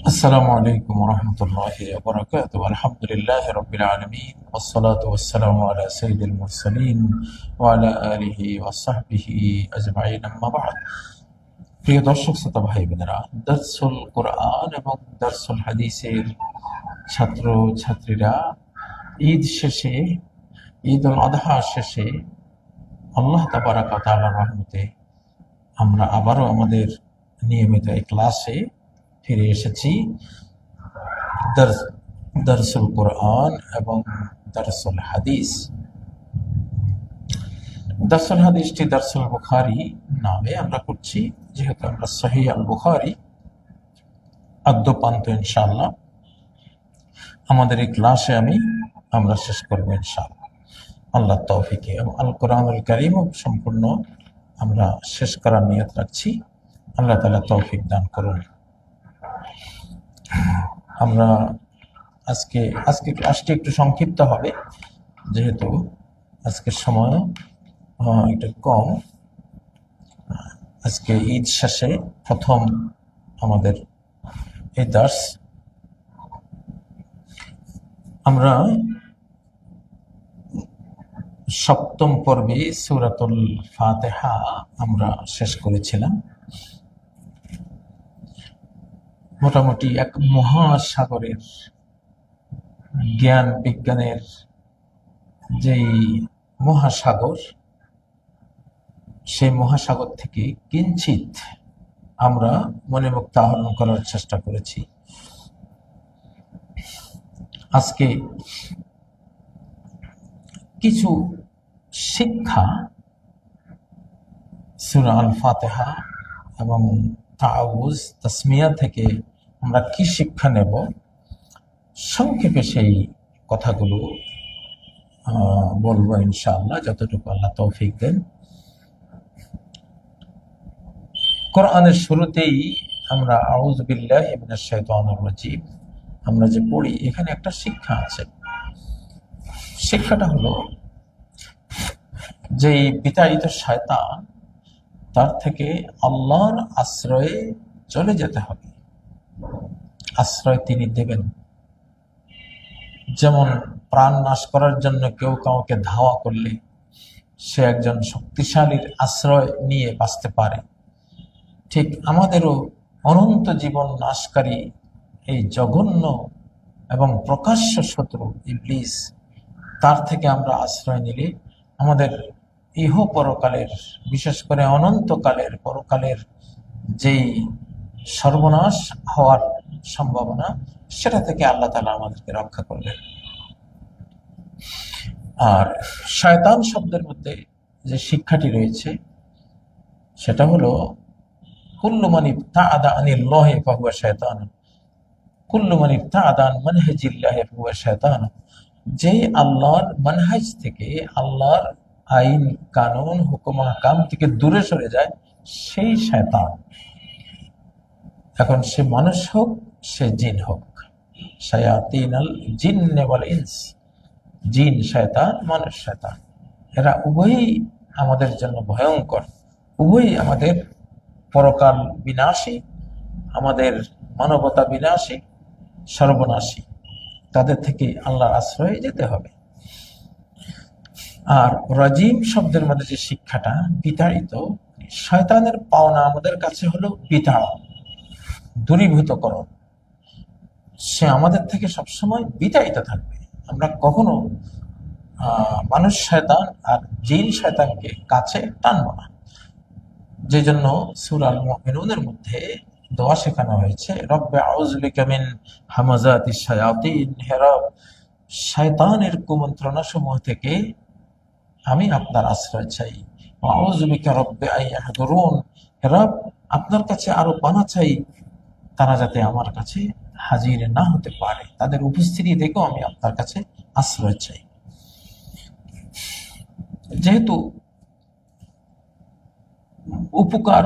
السلام عليكم ورحمة الله وبركاته. الحمد لله رب العالمين والصلاة والسلام على سيد المرسلين وعلى آله وصحبه أجمعين أما بعد. প্রিয় দর্শক শ্রোতা ভাই বোনেরা, দারসুল কোরআন এবং দারসুল হাদিসের ছাত্র ছাত্রীরা ঈদ শেষে, ঈদ উল আদহা শেষে আল্লাহ তাবারাক ওয়া তাআলার রহমতে আমরা আবারও আমাদের নিয়মিত এই ক্লাসে ফিরে এসেছি। দারসুল কোরআন এবং দারসুল হাদিস। দারসুল হাদিসটি দারসুল বুখারী নামে আমরা করছি, যেহেতু আমরা সহিহ আল বুখারী আদ্যপান্ত ইনশাআল্লাহ আমাদের এই ক্লাসে আমরা শেষ করবো ইনশাআল্লাহ আল্লাহ তৌফিকে। এবং আল কোরআনুল কারীম সম্পূর্ণ আমরা শেষ করার নিয়ত রাখছি। আল্লাহ তাআলা তৌফিক দান করুন। আমরা আজকে ক্লাসটি একটু সংক্ষিপ্ত হবে, যেহেতু আজকের সময় একটু কম। আজকে ঈদ শেষে প্রথম আমাদের এই দার্স। আমরা সপ্তম পর্বে সূরাতুল ফাতিহা আমরা শেষ করেছিলাম। মোটামুটি এক মহাসাগরের জ্ঞান বিজ্ঞানের যেই মহাসাগর, সেই মহাসাগর থেকে কিঞ্চিত আমরা মনোমুক্ত আহরণ করার চেষ্টা করেছি। আজকে কিছু শিক্ষা সূরা আল ফাতিহা এবং তাআউযু তাসমিয়া থেকে আমরা কি শিক্ষা নেব, সংক্ষেপে সেই কথাগুলো বলবো ইনশাআল্লাহ, যতটুকু আল্লাহ তৌফিক দেন। কোরআনের শুরুতেই আমরা আউযু বিল্লাহি মিনাশ শাইতানির রাজীম আমরা যে পড়ি, এখানে একটা শিক্ষা আছে। শিক্ষাটা হলো যে বিতাড়িত শয়তান, তার থেকে আল্লাহর আশ্রয়ে চলে যেতে হবে। আশ্রয় তিনি দেবেন। যেমন প্রাণ নাশ করার জন্য কেউ কাউকে ধাওয়া করলে সে একজন শক্তিশালীর আশ্রয় নিয়ে বাঁচতে পারে, ঠিক আমাদেরও অনন্ত জীবন নাশকারী এই জঘন্য এবং প্রকাশ্য শত্রু ইবলিস, তার থেকে আমরা আশ্রয় নিলে আমাদের ইহ পরকালের, বিশেষ করে অনন্তকালের পরকালের যেই সর্বনাশ হওয়ার সম্ভাবনা, সেটা থেকে আল্লাহ তাআলা আমাদেরকে রক্ষা করবেন। আর শয়তান শব্দের মধ্যে যে শিক্ষাটি রয়েছে সেটা হলো কুল্লু মান ইবতাআদা আনিল্লাহি ফাহুয়া শায়তান, কুল্লু মান ইবতাআদা আন মানহাজিল্লাহি ফাহুয়া শায়তান। যে আল্লাহর মানহাজ থেকে, আল্লাহর আইন কানুন হুকুম আহকাম থেকে দূরে সরে যায়, সেই শয়তান। এখন সে মানুষ হোক, সে জিন হোক, শায়াতিনাল জিন্নি ওয়াল ইনস, জিন শয়তান, মানুষ শয়তান, এরা উভয়ই আমাদের জন্য ভয়ঙ্কর, উভয়ই আমাদের পরকাল বিনাশী, আমাদের মানবতা বিনাশী, সর্বনাশী। তাদের থেকে আল্লাহর আশ্রয়ে যেতে হবে। আর রাজিম শব্দের মধ্যে যে শিক্ষাটা, বিতাড়িত, শয়তানের পাওনা আমাদের কাছে হলো বিতাড়ন, দূরীভূতকরণ। সে আমাদের থেকে সবসময় বিতাড়িত থাকবে। আমরা কখনো মানুষ শয়তান আর জিন শয়তানকে কাছে টানবো না। যে জন্য সূরা আল মুমিনুনের মধ্যে দোয়া শেখানো হয়েছে, রব্বে আউযু বিকা মিন হামাযাতিশ শায়াতিন, হে রব, শয়তানের কুমন্ত্রণা সমূহ থেকে আমি আপনার আশ্রয় চাই। আউযু বিকা রব্বে আন ইয়াহদুরুন, হে রব, আপনার কাছে আরো পানা চাই, তারা যাতে আমার কাছে হাজির না হতে পারে, তাদের উপস্থিতি দেখেও আমি আপনার কাছে আশ্রয় চাই। যেহেতু উপকার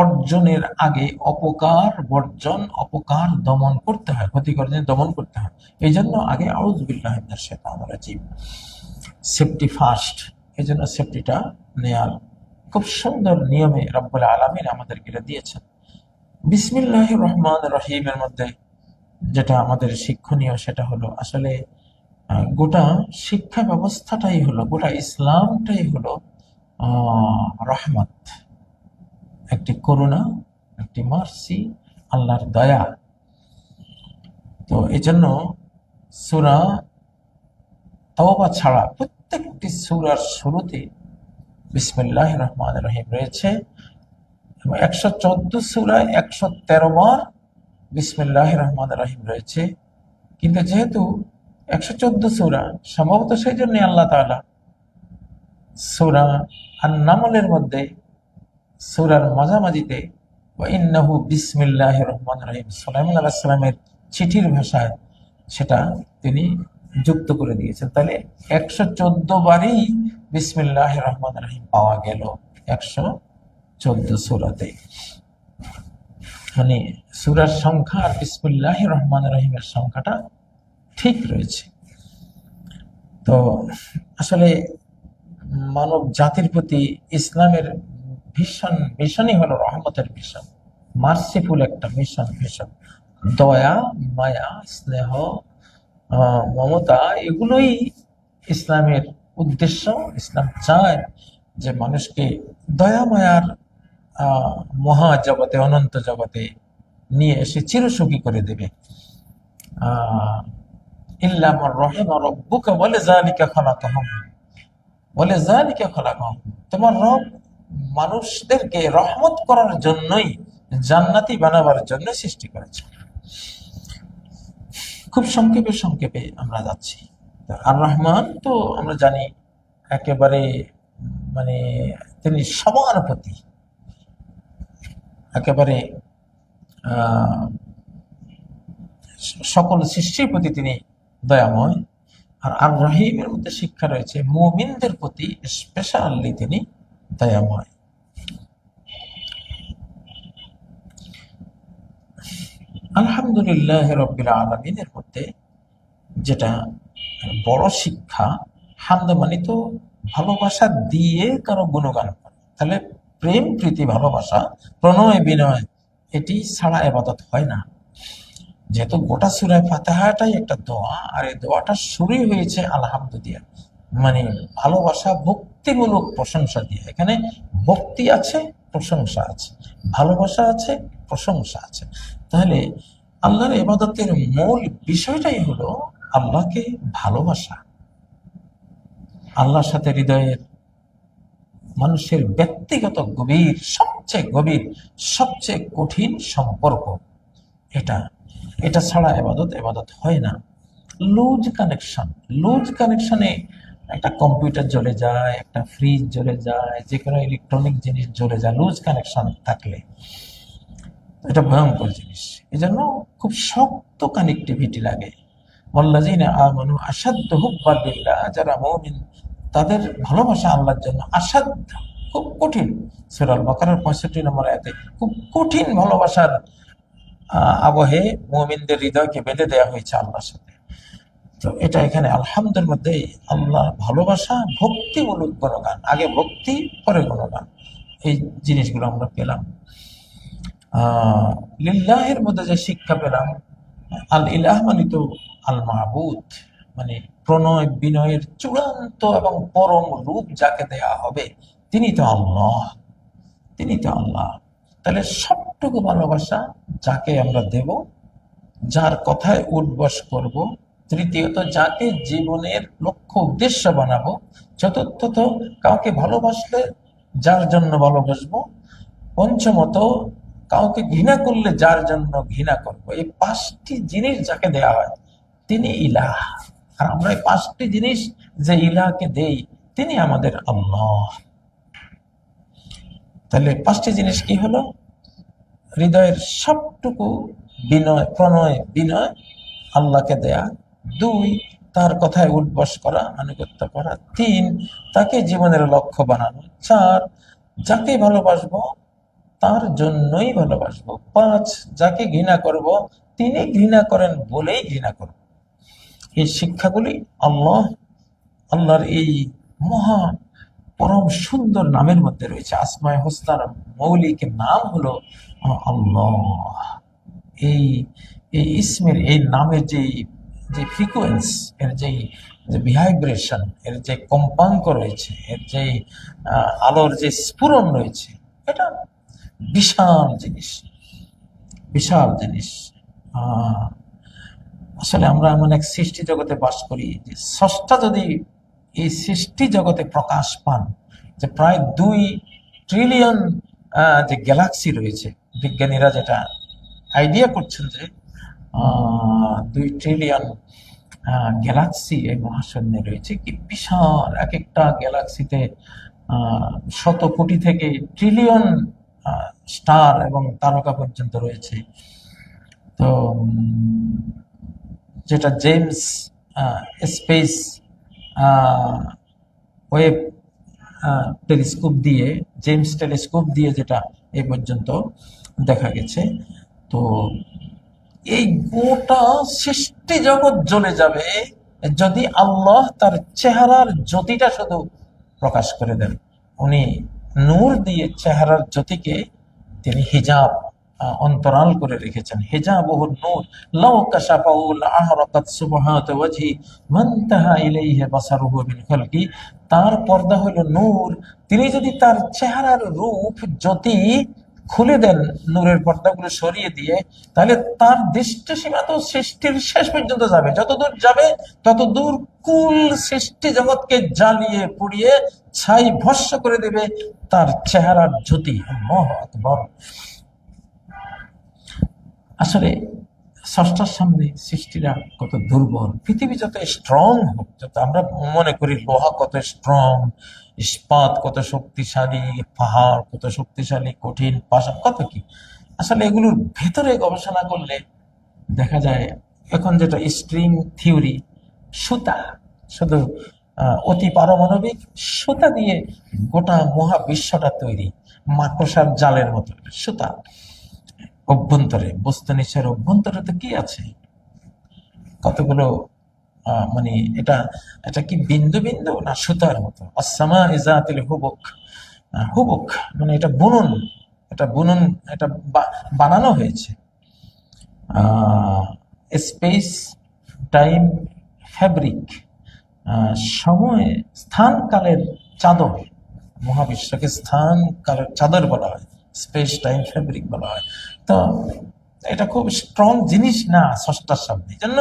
অর্জনের আগে অপকার বর্জন, অপকার দমন করতে হয়, ক্ষতিকর জিনিস দমন করতে হয়। এই জন্য আগে আউযু বিল্লাহি মিনাশ শাইতানির রাজীম, সেফটি ফার্স্ট। এই জন্য সেফটিটা নেয়ার খুব সুন্দর নিয়মে রব্বুল আলামিন আমাদেরকে এটা দিয়েছেন। বিসমিল্লাহির রহমানির রহিমের মধ্যে যেটা আমাদের শিক্ষণীয় সেটা হলো আসলে গোটা শিক্ষা ব্যবস্থাটাই হলো, গোটা ইসলামটাই হলো রহমত, একটি করুণা, একটি মার্সি, আল্লাহর দয়া। তো এই জন্য সূরা তাওবা ছাড়া প্রত্যেকটি সূরার শুরুতে বিসমিল্লাহির রহমানির রহিম রয়েছে এবং 114 সূরায় 113 বার বিসমিল্লাহির রহমানির রহিম রয়েছে। কিন্তু যেহেতু 114 সূরা, সম্ভবত সেই জন্য আল্লাহ তাআলা সূরা আন-নামলের মধ্যে সূরার মাঝামাঝিতে ওয়া ইন্নাহু বিসমিল্লাহির রহমানির রহিম, সুলাইমান আলাইহিস সালামের চিঠির ভাষায় সেটা তিনি যুক্ত করে দিয়েছেন। তাহলে 114 বারই বিসমিল্লাহির রহমানির রহিম পাওয়া গেল 114 সূরাতে। মানে সূরার সংখ্যা আর বিসমিল্লাহির রহমানির রহিমের সংখ্যাটা ঠিক রয়েছে। তো আসলে মানব জাতির প্রতি ইসলামের ভীষণই হলো রহমতের ভীষণ, মার্সিফুল একটা ভীষণ দয়া, মায়া, স্নেহ, মমতা, এগুলোই ইসলামের উদ্দেশ্য। ইসলাম চায় যে মানুষকে দয়া মায়ার মহাজগতে, অনন্ত জগতে নিয়ে এসে চিরসুখী করে দেবে। ইল্লা মান রাহিমা রাব্বুকা ওয়ালিযালিকা খালাকাহুম, ওয়ালিযালিকা খালাকাহুম, তোমার রব মানুষদেরকে রহমত করার জন্যই, জান্নাতি বানাবার জন্য সৃষ্টি করেছে। খুব সংক্ষেপে আমরা যাচ্ছি। আর রহমান তো আমরা জানি একেবারে মানে তিনি সবার প্রতি একেবারে সকল সৃষ্টির প্রতি তিনি দয়াময়। আর আর রহিমের মধ্যে শিক্ষা রয়েছে মুমিনদের প্রতি স্পেশালি তিনি দয়াময়। আলহামদুলিল্লাহ রাব্বিল আলামিনের মধ্যে যেটা বড় শিক্ষা, হামদ মানে তো ভালোবাসা দিয়ে কারো গুণগান করা। তাহলে প্রেম, প্রীতি, ভালোবাসা, প্রণয়, বিনয়, এটি ছাড়া ইবাদত হয় না। যেহেতু গোটা সূরা ফাতিহাটাই একটা দোয়া, আর এই দোয়াটা শুরুই হয়েছে আলহামদু দিয়া, মানে ভালোবাসা, ভক্তিমূলক প্রশংসা দিয়ে। এখানে ভক্তি আছে, প্রশংসা আছে, ভালোবাসা আছে, প্রশংসা আছে। তাহলে আল্লাহর ইবাদতের মূল বিষয়টাই হলো আল্লাহকে ভালোবাসা, আল্লাহর সাথে হৃদয়ের মানুষের ব্যক্তিগত গভীর, সবচেয়ে কঠিন সম্পর্ক এটা। এটা ছাড়া এবাদত হয় না। লুজ কানেকশনে একটা কম্পিউটার জ্বলে যায়, একটা ফ্রিজ জ্বলে যায়, যে কোনো ইলেকট্রনিক জিনিস জ্বলে যায় লুজ কানেকশন থাকলে। এটা ভয়ঙ্কর জিনিস। এই জন্য খুব শক্ত কানেক্টিভিটি লাগে। ওয়াল্লাযীনা আমানু আশাদ্দু হুব্বান লিল্লাহ, যারা মুমিন তাদের ভালোবাসা আল্লাহর জন্য আসাধ্য, খুব কঠিন। সূরা আল বাকারার 65 নম্বর আয়াতে খুব কঠিন ভালোবাসার আবহে মুমিনদের হৃদয়কে বেঁধে দেওয়া হয়েছে আল্লাহর সাথে। তো এটা এখানে আলহামদুর মধ্যে আল্লাহ ভালোবাসা, ভক্তিমূলক গুণগান, আগে ভক্তি পরে গুণগান, এই জিনিসগুলো আমরা পেলাম। লিল্লাহের মধ্যে যে শিক্ষা পেলাম, আল ইলাহ মানে তো আল মাহবুদ, মানে প্রণয় বিনয়ের চূড়ান্ত এবং পরম রূপ যাকে দেয়া হবে তিনি তো আল্লাহ, তিনি তো আল্লাহ। তাহলে সবটুকু ভালোবাসা যাকে আমরা দেব, যার কথায় উঠবস করব, তৃতীয়ত যাকে জীবনের লক্ষ্য উদ্দেশ্য বানাবো, চতুর্থত কাউকে ভালোবাসলে যার জন্য ভালোবাসবো, পঞ্চমত কাউকে ঘৃণা করলে যার জন্য ঘৃণা করব। এই 5টি জিনিস যাকে দেয়া হয় তিনি ইলাহ। আর আমরা এই 5টি জিনিস যে ইলাহকে দেই তিনি আমাদের আল্লাহ। তাহলে 5টি জিনিস কি হলো? হৃদয়ের সবটুকু প্রণয় বিনয় আল্লাহকে দেয়া। 2, তার কথায় উঠবস করা, আনুগত্য করা। 3, তাকে জীবনের লক্ষ্য বানানো। 4, যাকে ভালোবাসবো তার জন্যই ভালোবাসবো। 5, যাকে ঘৃণা করব তিনি ঘৃণা করেন বলেই ঘৃণা করব। এই শিক্ষাগুলি আল্লাহর এই মহা পরম সুন্দর নামের মধ্যে রয়েছে। আসমায়ে হোসনার মৌলিক নাম হলো আল্লাহ। এই এই ইসমের, এই নামের যে যে ফ্রিকোয়েন্স, এর যে ভাইব্রেশন, এর যে কম্পাঙ্ক রয়েছে, এর যে আলোর যে স্ফুরণ রয়েছে, এটা বিশাল জিনিস, বিশাল জিনিস। আহ আসলে আমরা এমন এক সৃষ্টি জগতে বাস করি যে স্রষ্টা যদি এই সৃষ্টি জগতে প্রকাশ পান, যে প্রায় 2 ট্রিলিয়ন যে গ্যালাক্সি রয়েছে, বিজ্ঞানীরা যেটা আইডিয়া করছেন যে 2 ট্রিলিয়ন গ্যালাক্সি এই মহাশূন্যে রয়েছে। কি বিশাল! এক একটা গ্যালাক্সিতে শত কোটি থেকে ট্রিলিয়ন স্টার এবং তারকা পর্যন্ত রয়েছে। তো যেটা জেমস স্পেস ওয়েব টেলিস্কোপ দিয়ে, জেমস টেলিস্কোপ দিয়ে যেটা এই পর্যন্ত দেখা গেছে, তো এই গোটা সৃষ্টি জগৎ জ্বলে যাবে যদি আল্লাহ তার চেহারার জ্যোতিটা শুধু প্রকাশ করে দেন। উনি নূর দিয়ে চেহারার জ্যোতিকে তিনি হিজাব, অন্তরাল করে রেখেছেন। হিজাবুহু নূর, লাউ কাশাফাহু লাআহরাকাত সুবহানাতু ওয়াজহি মানতাহা ইলাইহি বাসারুহু মিন খালকি। তার পর্দা হলো নূর। তিনি যদি তার চেহারার রূপ জ্যোতি খুলে দেন, নূরের পর্দাগুলো সরিয়ে দিয়ে, তাহলে তার দৃষ্টি সীমা তো সৃষ্টির শেষ পর্যন্ত যাবে। যতদূর যাবে ততদূর কুল সৃষ্টি জগৎকে জ্বালিয়ে পুড়িয়ে ছাই ভস্ম করে দেবে তার চেহারার জ্যোতি। আল্লাহু আকবার। আসলে স্রষ্টার সামনে সৃষ্টিরা কত দুর্বল। পৃথিবী যত স্ট্রং হোক, যত আমরা মনে করি লোহা কত স্ট্রং, ইস্পাত কত শক্তিশালী, পাহাড় কত শক্তিশালী, কঠিন পাষাণ কত কি, আসলে এগুলোর ভেতরে গবেষণা করলে দেখা যায় এখন যেটা স্ট্রিং থিওরি, সুতা, শুধু অতি পারমাণবিক সুতা দিয়ে গোটা মহাবিশ্বটা তৈরি, মাকড়সার জালের মতো সুতা। অভ্যন্তরে, বস্তু নিচের অভ্যন্তরে তো কি আছে, কতগুলো মানে এটা এটা কি বিন্দু বিন্দু না সুতার মতো। আসসামা ইজাতিল হুবুক, হুবুক মানে এটা বুনন, এটা বুনন, এটা বানানো হয়েছে। স্পেস টাইম ফ্যাব্রিক, সময় স্থান কালের চাদর, মহাবিশ্বকে স্থান কালের চাদর বলা হয়, স্পেস টাইম ফ্যাব্রিক বলা হয়। তো এটা খুব স্ট্রং জিনিস না স্রষ্টার সামনে। এই জন্য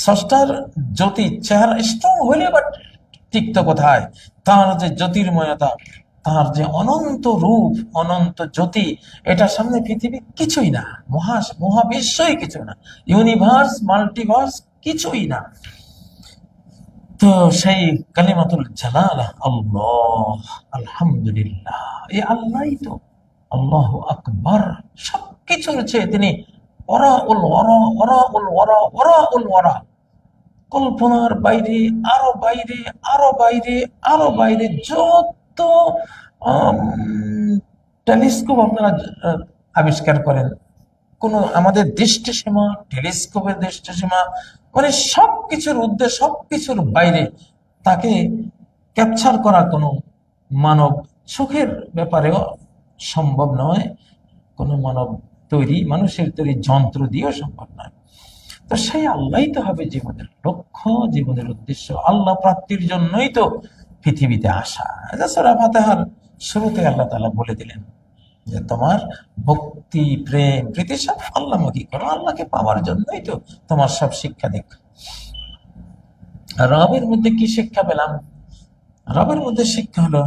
স্রষ্টার জ্যোতি চেহারা স্ট্রং হইলে বাট টিকত কোথায়, তার যে জ্যোতির্ময়তা, তার যে অনন্ত রূপ, অনন্ত জ্যোতি, এটার সামনে পৃথিবী কিছুই না, মহাবিশ্বই কিছু না, ইউনিভার্স মাল্টিভার্স কিছুই না। তো সেই কালিমাতুল জালালা আল্লাহ, আলহামদুলিল্লাহ, এই আল্লাহই তো আল্লাহু আকবার। সবকিছুর চেয়ে তিনি ওয়ারাউল ওয়ারা, ওয়ারাউল ওয়ারা, ওয়ারাউল ওয়ারা, কল্পনার বাইরে, আরো বাইরে, আরো বাইরে, আরো বাইরে। যত টেলিস্কোপ আপনারা আবিষ্কার করেন, কোন আমাদের দৃষ্টিসীমা, টেলিস্কোপের দৃষ্টিসীমা, মানে সবকিছুর ঊর্ধ্বে, সবকিছুর বাইরে তাকে ক্যাপচার করা কোনো মানব চোখের ব্যাপারেও সম্ভব নয়, কোনো মানব তৈরি, মানুষের তৈরি যন্ত্র দিয়েও সম্ভব নয়। তো সেই আল্লাহই তো হবে জীবনের লক্ষ্য, জীবনের উদ্দেশ্য। আল্লাহ প্রাপ্তির জন্যই তো পৃথিবীতে আসা। সূরা ফাতিহার শুরুতে আল্লাহ তাআলা বলে দিলেন যে তোমার ভক্তি, প্রেম, প্রীতি সব আল্লাহমুখী করো। আল্লাহকে পাওয়ার জন্যই তো তোমার সব শিক্ষা দীক্ষা। রবের মধ্যে কি শিক্ষা পেলাম? রবের মধ্যে শিক্ষা হলো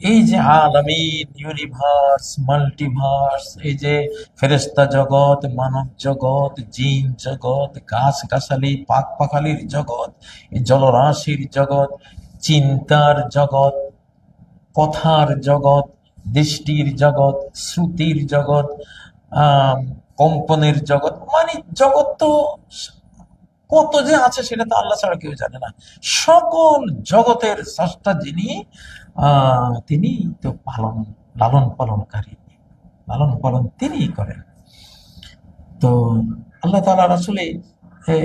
এই যে আলামিন, ইউনিভার্স, মাল্টিভার্স, এই যে ফেরেশতা জগৎ, মানব জগৎ, জিন জগৎ, গাছ গাছালি, পাক পাখালির জগৎ, এই জলরাশির জগৎ, চিন্তার জগৎ, কথার জগৎ, দৃষ্টির জগৎ, শ্রুতির জগৎ, কম্পনের জগৎ, মানে জগৎ তো কত যে আছে সেটা তো আল্লাহ ছাড়া কেউ জানে না। সকল জগতের স্রষ্টা যিনি, তিনি তো লালন পালনকারী, লালন পালন তিনিই করেন। তো আল্লাহ তাআলা আসলে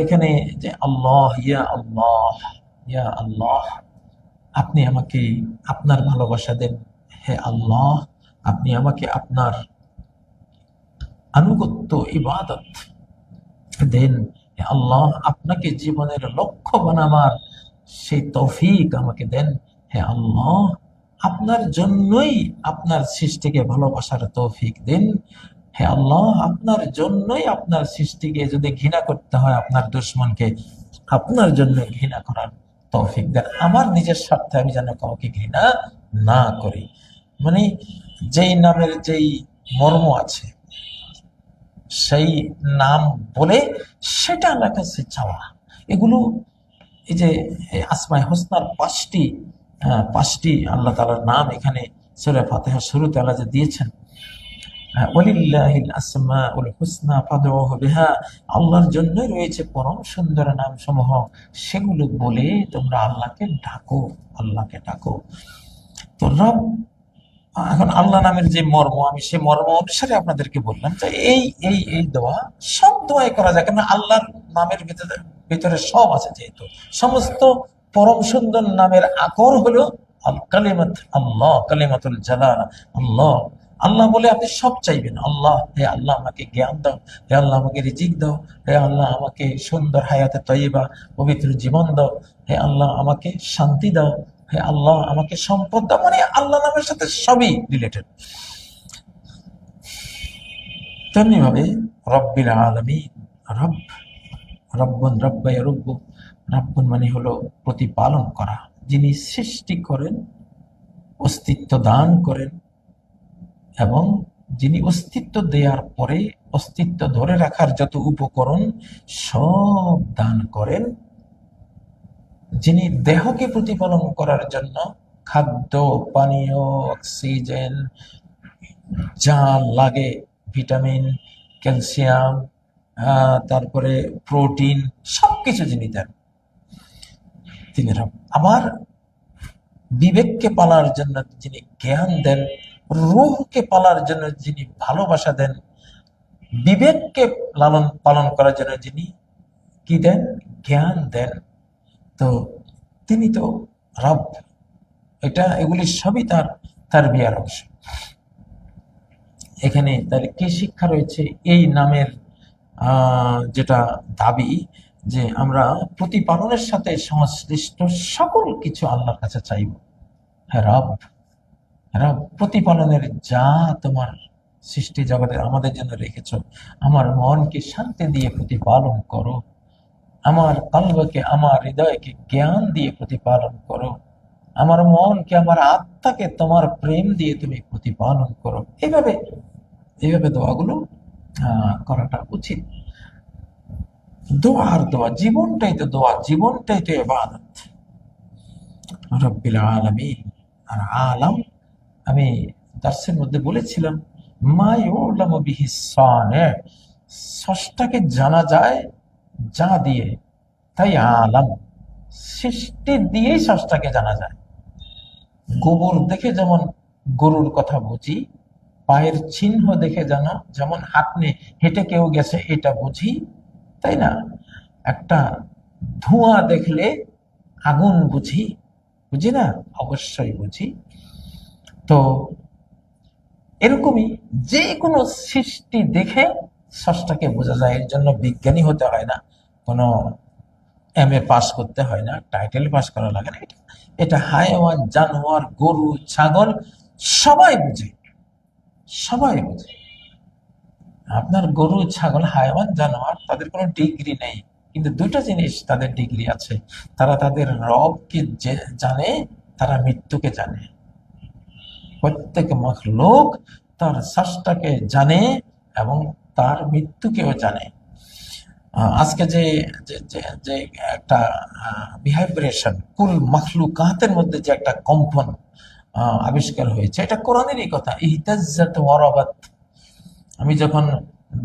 এখানে যে আল্লাহ, ইয়া আল্লাহ, ইয়া আল্লাহ, আপনি আমাকে আপনার ভালোবাসা দেন। হে আল্লাহ, আপনি আমাকে আপনার আনুগত্য ইবাদত দেন। হে আল্লাহ, আপনাকে জীবনের লক্ষ্য বানাবার সেই তৌফিক আমাকে দেন। হে আল্লাহ, আপনার জন্যই আপনার সৃষ্টিকে ভালোবাসার তৌফিক দিন। হে আল্লাহ, আপনার জন্যই আপনার সৃষ্টিকে যদি ঘৃণা করতে হয়, আপনার দুশ্মনকে আপনার জন্য ঘৃণা করার তৌফিক দেন। আমার নিজের স্বার্থে আমি যেন কাউকে ঘৃণা না করি। মানে যেই নামের যেই মর্ম আছে, সেই নাম বলে সেটা আমার কাছে চাওয়া, এগুলো এই যে আসমায়ে হোসনার পাঁচটি আল্লাহ তাআলার নাম এখানে সূরা ফাতিহার শুরুতে আল্লাহ যে দিয়েছেন, ওয়ালিল্লাহিল আসমাউল হুসনা ফাদউহু বিহা, আল্লাহর জন্যই রয়েছে পরম সুন্দর নাম সমূহ, সেগুলো বলে তোমরা আল্লাহকে ডাকো। তো রব, এখন আল্লাহ নামের যে মর্ম, আমি সেই মর্ম অনুসারে আপনাদেরকে বললাম যে এই দোয়া সব দোয়াই করা যায়, কেন আল্লাহর নামের ভিতরে সব আছে। যেহেতু সমস্ত পরম সুন্দর নামের আকর হলো কালিমাত আল্লাহ, কালিমাতুল জালালা আল্লাহ। আল্লাহ বলে আপনি সব চাইবেন। আল্লাহ, হে আল্লাহ আমাকে জ্ঞান দাও, হে আল্লাহ আমাকে রিজিক দাও, হে আল্লাহ আমাকে সুন্দর হায়াতে তয়্যিবা পবিত্র জীবন দাও, হে আল্লাহ আমাকে শান্তি দাও, হে আল্লাহ আমাকে সম্পদ দাও। মানে আল্লাহ নামের সাথে সবই রিলেটেড। তেমনি ভাবে রব্বিল আলামিন, রব, রব্বুন রব্বা ইয়ারুব্বু, রব্বুন মানে হলো প্রতিপালন করা, যিনি সৃষ্টি করেন, অস্তিত্ব দান করেন, এবং যিনি অস্তিত্ব দেওয়ার পরে অস্তিত্ব ধরে রাখার যত উপকরণ সব দান করেন, যিনি দেহকে প্রতিপালন করার জন্য খাদ্য, পানীয়, অক্সিজেন যা লাগে, ভিটামিন, ক্যালসিয়াম, তারপরে প্রোটিন, সবকিছু যিনি দেন, তিনি রব। আবার বিবেককে পালার জন্য যিনি জ্ঞান দেন, রূহকে পালার জন্য যিনি ভালোবাসা দেন, বিবেককে লালন পালন করার জন্য যিনি কি দেন, জ্ঞান দেন, তো তিনি তো রব। এগুলি সবই তার বিয়ার অংশ। এখানে তাহলে কি শিক্ষা রয়েছে? এই নামের যেটা দাবি, যে আমরা প্রতিপালনের সাথে সংশ্লিষ্ট সকল কিছু আল্লাহর কাছে চাইব। হ্যাঁ রব, রব প্রতিপালনের যা তোমার সৃষ্টি জগতের আমাদের জন্য রেখেছ, আমার মনকে শান্তি দিয়ে প্রতিপালন করো, আমার কলবকে, আমার হৃদয়কে জ্ঞান দিয়ে প্রতিপালন করো, আমার মনকে, আমার আত্মাকে তোমার প্রেম দিয়ে তুমি প্রতিপালন করো। এইভাবে দোয়াগুলো করাটা উচিত। দোয়া, জীবনটাই তো দোয়া, জীবনটাই তো ইবাদত। রব্বিল আলামিন, আর আলাম আমি দার্সের মধ্যে বলেছিলাম, মা ইউলামু বিহি সানি, স্রষ্টাকে জানা যায় যা দিয়ে, তাই আলাম, সৃষ্টি দিয়েই স্রষ্টাকে জানা যায়। গোবর দেখে যেমন গরুর কথা বুঝি, পায়ের চিহ্ন দেখে যেমন হেঁটে কেউ গেছে এটা বুঝি, তাই না? একটা ধোঁয়া দেখলে আগুন বুঝি না? অবশ্যই বুঝি। তো এরকমই যে কোনো সৃষ্টি দেখে স্রষ্টাকে বোঝা যায়। এর জন্য বিজ্ঞানী হতে হয় না, কোনো MA পাস করতে হয় না, টাইটেল পাস করা লাগে না। এটা হায়াওয়ান, জানোয়ার, গরু, ছাগল সবাই বুঝে। আপনার গরু, ছাগল, হায়াওয়ান, জানোয়ার, তাদের কোনো ডিগ্রি নেই, কিন্তু দুটো জিনিস তাদের ডিগ্রি আছে। তারা তাদের রবকে জানে, তারা মৃত্যুকে জানে। প্রত্যেক মখলুক তার স্রষ্টাকে জানে এবং তার মৃত্যুকেও জানে। আজকে যে একটা বিভাইব্রেশন, কুল মখলুকাতের মধ্যে যে একটা কম্পন আবিষ্কার হয়েছে, এটা কোরআনেরই কথা। ইহতাজ্জাত ওয়ারাবাত, আমি যখন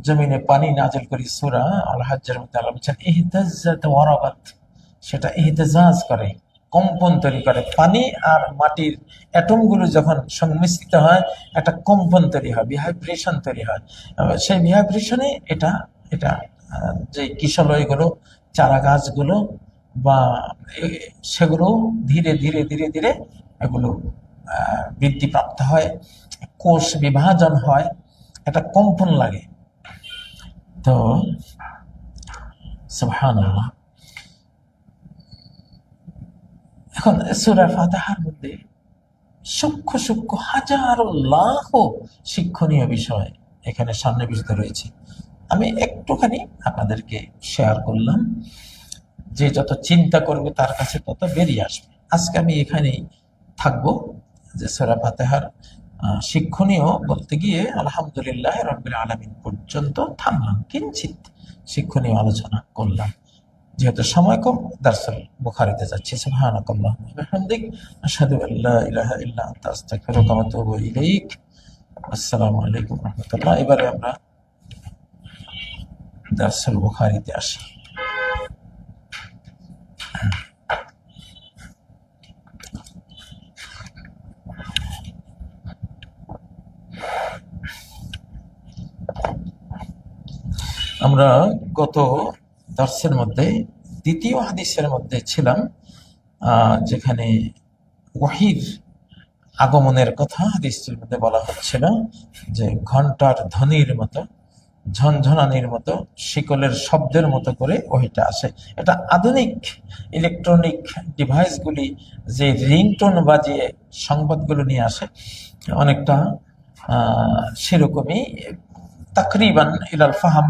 জমিনে পানি নাযিল করি, সূরা আল হজ্জের মধ্যে আল্লাহ বলেছেন ইহতাজ্জাত ওয়ারাবাত, সেটা ইহতিজাজ করে, কম্পন তৈরি করে। পানি আর মাটির অ্যাটমগুলো যখন সংমিশ্রিত হয়, একটা কম্পন তৈরি হয়, বিভাইব্রেশন তৈরি হয়। সেই বিভাইব্রেশনে এটা যে কিশলয়গুলো, চারা গাছগুলো বা সেগুলো ধীরে ধীরে ধীরে ধীরে এগুলো বৃদ্ধিপ্রাপ্ত হয়, কোষ বিভাজন হয়, একটা কম্পন লাগে। তো সুবহানাল্লাহ। এখন সূরা ফাতিহার মধ্যে সূক্ষ্ম সূক্ষ্ম হাজারো লাখো শিক্ষণীয় বিষয় এখানে সন্নিবেশিত রয়েছে। আমি একটুখানি আপনাদেরকে শেয়ার করলাম, যে যত চিন্তা করবে তার কাছে তত বেরিয়ে আসবে। আজকে আমি এখানেই থাকবো, যে সূরা ফাতিহার শিক্ষণীয় বলতে গিয়ে আলহামদুলিল্লাহ রাব্বিল আলামিন পর্যন্ত থামলাম, কিঞ্চিত শিক্ষণীয় আলোচনা করলাম। যেহেতু সময় কম, দারসুল বুখারীতে যাচ্ছি। সুবহানাকাল্লাহুম্মা ওয়া বিহামদিক, আশহাদু আল্লা ইলাহা ইল্লা আনতা আস্তাগফিরুকা ওয়া আতুবু ইলাইক। আসসালামু আলাইকুম ওয়া রাহমাতুল্লাহ। এবারে আমরা দারসুল বুখারীতে আসি। আমরা গত দর্শের মধ্যে দ্বিতীয় হাদিসের মধ্যে ছিলাম, যেখানে ওহীর আগমনের কথা হাদিসটির মধ্যে বলা হচ্ছিল, যে ঘন্টার ধ্বনির মতো, ঝনঝনানির মতো, শিকলের শব্দের মতো করে ওহিটা আসে। এটা আধুনিক ইলেকট্রনিক ডিভাইসগুলি যে রিংটোন বাজিয়ে সংবাদগুলো নিয়ে আসে, অনেকটা সেরকমই তাকরিবান ইলাল ফাহাম,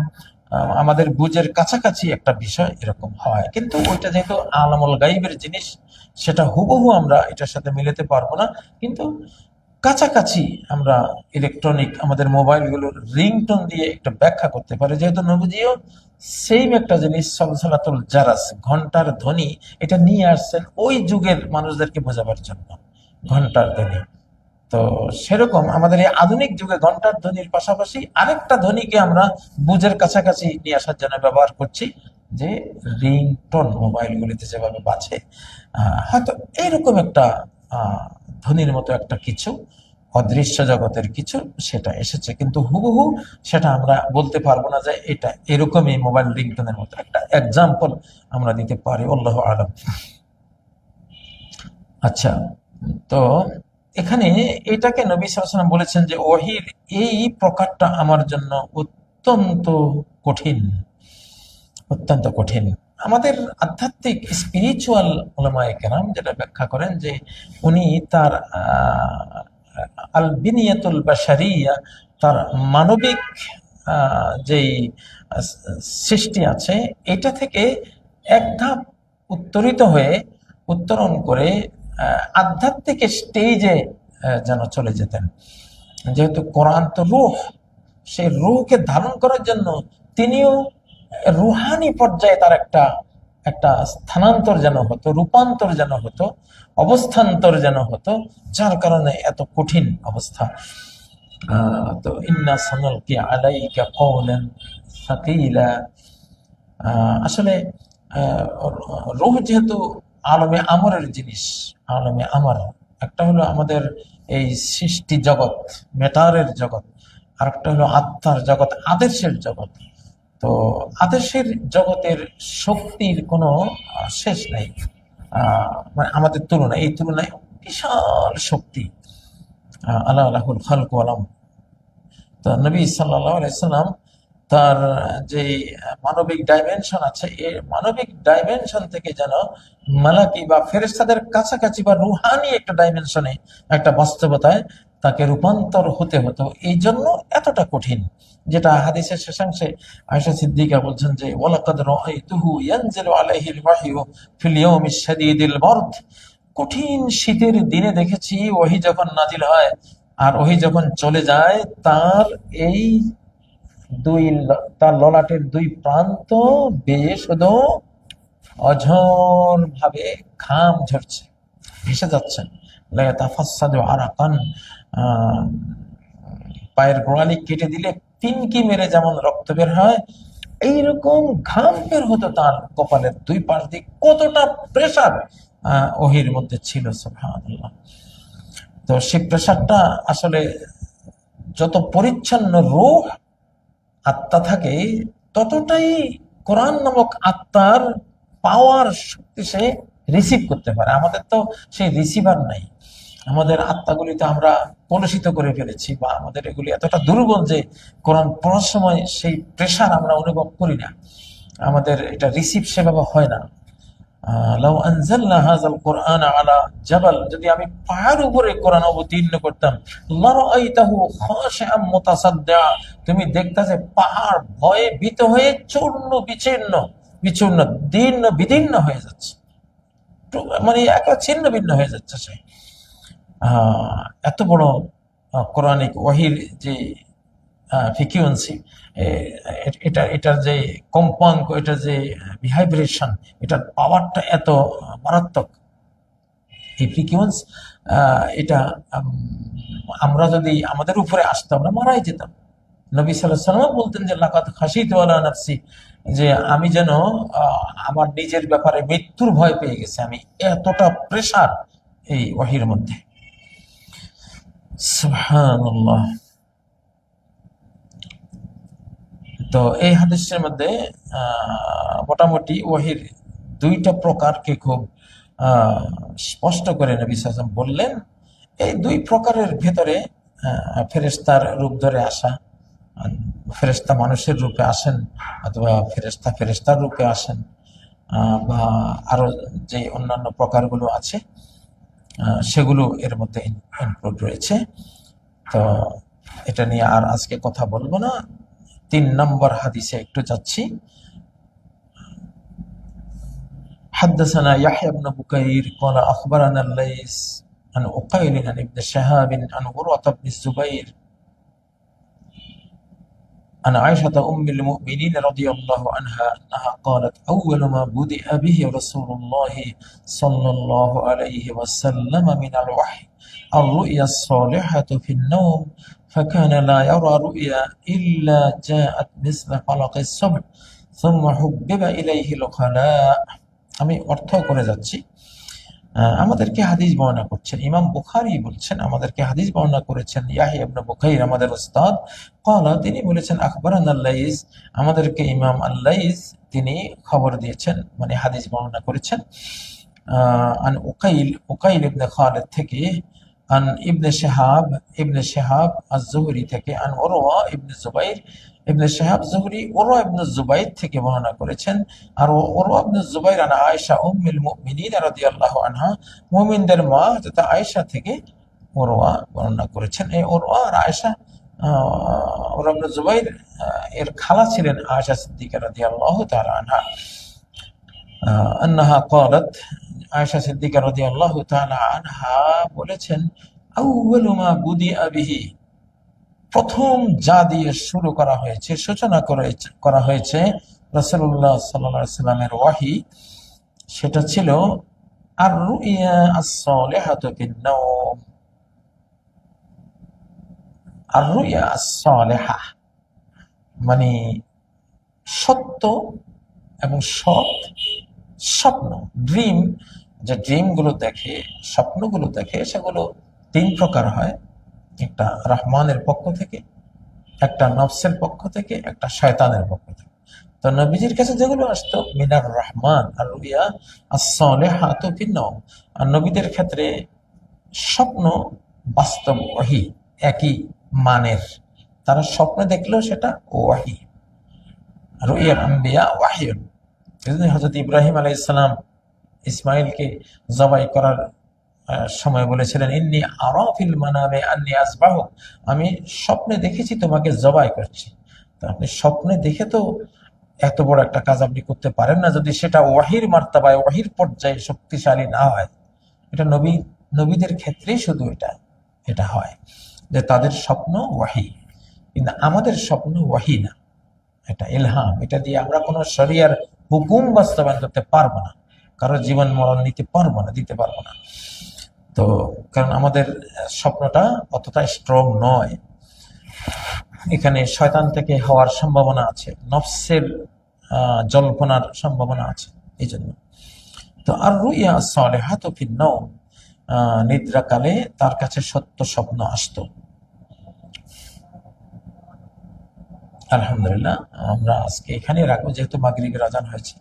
আমাদের বুঝের কাছাকাছি একটা বিষয় এরকম হয়। কিন্তু ওইটা যেহেতু আলামুল গাইবের জিনিস, সেটা হুবহু আমরা এটার সাথে মিলাতে পারবো না, কিন্তু কাছাকাছি আমরা ইলেকট্রনিক আমাদের মোবাইলগুলোর রিংটোন দিয়ে একটা ব্যাখ্যা করতে পারি। যেহেতু নবীজিও সেম একটা জিনিস সলসলাতুল জারাস, ঘন্টার ধ্বনি, এটা নিয়ে আসছেন ওই যুগের মানুষদেরকে বোঝাবার জন্য, ঘন্টার ধ্বনি। তো সেরকম আমাদের এই আধুনিক যুগে ঘন্টার ধ্বনির পাশাপাশি আরেকটা ধ্বনিকে আমরা বুঝের কাছাকাছি নিয়ে আসার জন্য ব্যবহার করছি, যে রিংটোন মোবাইলগুলিতে যেভাবে বাজে, হয়তো এইরকম একটা ধ্বনির মতো একটা কিছু, অদৃশ্য জগতের কিছু, সেটা এসেছে। কিন্তু হুবহু সেটা আমরা বলতে পারবো না যে এটা এরকমই মোবাইল রিংটোনের মতো। একটা এক্সাম্পল আমরা দিতে পারি, আল্লাহু আলাম। আচ্ছা, তো এখানে এটাকে নবী সাল্লাল্লাহু আলাইহি ওয়াসাল্লাম বলেছেন যে ওহীর এই প্রকারটা আমার জন্য অত্যন্ত কঠিন, অত্যন্ত কঠিন। আমাদের আধ্যাত্মিক স্পিরিচুয়াল উলামায়ে কেরাম যেটা ব্যাখ্যা করেন, যে উনি তার আল বিনিয়াতুল বাশারিয়া, তার মানবিক যেই সৃষ্টি আছে, এটা থেকে এক ধাপ উত্তরিত হয়ে, উত্তরণ করে আধ্যাত্মিক স্টেজে যেন চলে যেতেন। যেহেতু কোরআন তো রূহ, সেই রূহকে ধারণ করার জন্য তিনিও রুহানি পর্যায়ে তার একটা একটা স্থানান্তর যেন হতো, রূপান্তর যেন হতো, অবস্থান্তর যেন হতো, যার কারণে এত কঠিন অবস্থা। তো ইন্না সানালকি আলাইকা কওলান সাকিলা, আসলে রূহ যেহেতু আলমে আমরের জিনিস, আলমে আমর, একটা হলো আমাদের এই সৃষ্টি জগৎ, মেটারের জগৎ, আর একটা হলো আত্মার জগৎ, আদেশের জগৎ। তো আদেশের জগতের শক্তির কোনো শেষ নেই, মানে আমাদের তুলনায়, এই তুলনায় বিশাল শক্তি। আল্লাহ আল্লাহুল খালকু আলাম। তো নবী সাল্লাল্লাহু আলাইহি সাল্লাম তার যে মানবিক ডাইমেনশন আছে, এই মানবিক ডাইমেনশন থেকে যেন মালাকি বা ফেরেশতাদের কাছাকাছি বা রুহানি একটা ডাইমেনশনে, একটা বাস্তবতায় তাকে রূপান্তর হতে হতো। এই জন্য এতটা কঠিন, যেটা হাদিসের শেষাংশে আয়েশা সিদ্দিকা বলছেন যে ওয়ালাকাদ রাআইতুহু ইয়ানজিলু আলাইহিল ওয়াহয়ু ফিল ইয়াউমিশ শাদীদিল বারদ, কঠিন শীতের দিনে দেখেছি ওহী যখন নাজিল হয় আর ওহী যখন চলে যায়, তার এই তার ললাটের দুই প্রান্ত বেয়ে শুধু অঝোর ভাবে ঘাম ঝরছে, ভেসে যাচ্ছে। আরাকান, পায়ের গোড়ালি কেটে দিলে পিনকি মেরে যেমন রক্ত বের হয়, এইরকম ঘাম বের হতো তার কপালের দুই পাশ দিয়ে। কতটা প্রেসার ওহির মধ্যে ছিল, সুবহানাল্লাহ। তো সেই প্রেসারটা আসলে, যত পরিচ্ছন্ন রূহ আত্মা থাকে, ততটাই কোরআন নামক আত্মার পাওয়ার শক্তি সে রিসিভ করতে পারে। আমাদের তো সেই রিসিভার নাই। আমাদের আত্মাগুলি তো আমরা কলুষিত করে ফেলেছি, বা আমাদের এগুলি এতটা দুর্বল যে কোরআন পড়ার সময় সেই প্রেশার আমরা অনুভব করি না, আমাদের এটা রিসিভ সেভাবে হয় না। লাউ আনজালনা হাযাল কুরআন আলা জাবাল, যদি আমি পাহাড়ের উপরে কোরআন অবতীর্ণ করতাম, লারাআইতাহু খাশিআম মুতাসাদ্দিআ, তুমি দেখতা যে পাহাড় ভয়ে ভীত হয়ে চূর্ণ বিচূর্ণ বিচূর্ণ দীর্ণ বিদীর্ণ হয়ে যাচ্ছে, মানে একা ছিন্ন ভিন্ন হয়ে যাচ্ছে সে। এত বড় কোরআনিক ওয়াহির যে ফ্রিকুয়েন্সি, এটার যে কম্পাঙ্ক, এটার যে ভিভাইব্রেশন, এটার পাওয়ারটা এত মারাত্মক। এই ফ্রিকুয়েন্স, এটা আমরা যদি আমাদের উপরে আসতো আমরা মারাই যেতাম। নবী সাল্লাল্লাহু আলাইহি ওয়াসাল্লাম বলতেন যে লাকাদ খাশিতু আলা নাফসি, যে আমি যেন আমার নিজের ব্যাপারে মৃত্যুর ভয় পেয়ে গেছি, আমি এতটা প্রেসার এই ওয়াহির মধ্যে। সুবহানাল্লাহ। তো এই হাদিসের মধ্যে মোটামুটি ওয়াহির দুইটা প্রকারকে খুব স্পষ্ট করে নবী সাল্লাল্লাহু আলাইহি ওয়াসাল্লাম বললেন। এই দুই প্রকারের ভেতরে ফেরেশতার রূপ ধরে আসা, ফেরেশতা মানুষের রূপে আসেন, অথবা ফেরেশতার রূপে আসেন, বা আরো যে অন্যান্য প্রকারগুলো আছে সেগুলো এর মধ্যে ইনক্লুড রয়েছে। তো এটা নিয়ে আর আজকে কথা বলবো না। 3 নম্বর হাদিসে একটু যাচ্ছি। حدثنا يحيى بن بكير قال أخبرنا الليث عن عقيل عن ابن شهاب عن عروة بن الزبير عن عائشة أم المؤمنين رضي الله عنها أنها قالت أول ما بدأ به رسول الله صلى الله عليه وسلم من الوحي الرؤيا الصالحة في النوم فكان لا يرى رؤيا إلا جاءت مثل فلق الصبح ثم حبب إليه الخلاء। আমি অর্থ করে যাচ্ছি। আমাদেরকে হাদিস বর্ণনা করছেন ইমাম বুখারী, বলছেন আমাদেরকে হাদিস বর্ণনা করেছেন ইয়াহইয়া ইবনে বুকাইর, আমাদের উস্তাদ। ক্বালা, তিনি বলেছেন আখবারানা আল-লাইস, আমাদেরকে ইমাম আল-লাইস তিনি খবর দিয়েছেন, মানে হাদিস বর্ণনা করেছেন। আন উকাইল ইবনে খালিদ থেকে, আন ইবনে শিহাব আজ-জুহরি থেকে, আন উরওয়া ইবনে জুবাইর, ইবনে শিহাব জুহরি উরওয়া ইবনে জুবাইর থেকে বর্ণনা করেছেন। আর উরওয়া ইবনে জুবাইর আন আয়েশা উম্মুল মুমিনিন রাদিয়াল্লাহু আনহা, মুমিনদের মা হযরত আয়েশা থেকে উরওয়া বর্ণনা করেছেন। এই উরওয়া আর আয়েশা, উরওয়া ইবনে জুবাইর এর খালা ছিলেন আয়েশা সিদ্দিকা রাদিয়াল্লাহু তাআলা আনহা। আন্নাহা ক্বালাত, আয়েশা সিদ্দিকা রাদিয়াল্লাহু তাআলা আনহা বলেছেন, আউয়ালু মা বুদিআ বিহি, প্রথম যা দিয়ে শুরু করা হয়েছে, সূচনা করা হয়েছে রাসূলুল্লাহ সাল্লাল্লাহু আলাইহি ওয়াসাল্লামের ওয়াহী, সেটা ছিল আর রুইয়া আস-সালিহাতু ফিন-নাওম। আর রুইয়া আস-সালিহা মানে সত্য এবং সৎ স্বপ্ন, ড্রিম। যে ড্রিমগুলো দেখে, স্বপ্নগুলো দেখে, সেগুলো 3 প্রকার হয়। একটা রহমানের পক্ষ থেকে, একটা নফসের পক্ষ থেকে, একটা শয়তানের পক্ষ থেকে। তো নবীজির কাছে যেগুলো আসতো মিনার রহমান আর রুইয়া আস-সালিহাতু ফিন-নাওম, আর নবীদের ক্ষেত্রে স্বপ্ন বাস্তব ওয়াহী একই মানের, তারা স্বপ্ন দেখলেও সেটা ওয়াহী। রুইয়াল আম্বিয়া ওয়াহিয়ুন। হযরত ইব্রাহিম আলাইহিস সালাম ইসমাইলকে জবাই করার সময় বলেছিলেন, ইন্নী আরা ফিল মানামে আন্নী আযবাহুক, আমি স্বপ্নে দেখেছি তোমাকে জবাই করছি। তো আপনি স্বপ্নে দেখে তো এত বড় একটা কাজ আপনি করতে পারেন না, যদি সেটা ওয়াহির মার্তাবায়, ওয়াহির পর্যায়ে শক্তিশালী না হয়। এটা নবীদের ক্ষেত্রেই শুধু এটা হয় যে তাদের স্বপ্ন ওয়াহি, কিন্তু আমাদের স্বপ্ন ওয়াহি না, এটা ইলহাম। এটা দিয়ে আমরা কোনো শরিয়ার হুকুম বাস্তবায়ন করতে পারবো না, কারো জীবন মরণ দিতে পারবো না। তো কারণ আমাদের স্বপ্নটা অতটা স্ট্রং নয়, এখানে শয়তান থেকে হওয়ার সম্ভাবনা আছে, নফসের জল্পনার সম্ভাবনা আছে, এই জন্য। তো আর রুইয়া সালিহাতু ফিন-নাওম, নিদ্রাকালে তার কাছে সত্য স্বপ্ন আসতো। আলহামদুলিল্লাহ, আমরা আজকে এখানেই রাখবো, যেহেতু মাগরিবের আজান হয়েছে।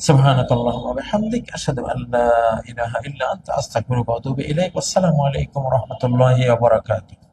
সুবহানাকাল্লাহুম্মা ওয়া বিহামদিক আশহাদু আল লা ইলাহা ইল্লা আনতা আস্তাগফিরুকা ওয়া আতুবু ইলাইক। আসসালামু আলাইকুম ওয়া রাহমাতুল্লাহি ওয়া বারাকাতুহু।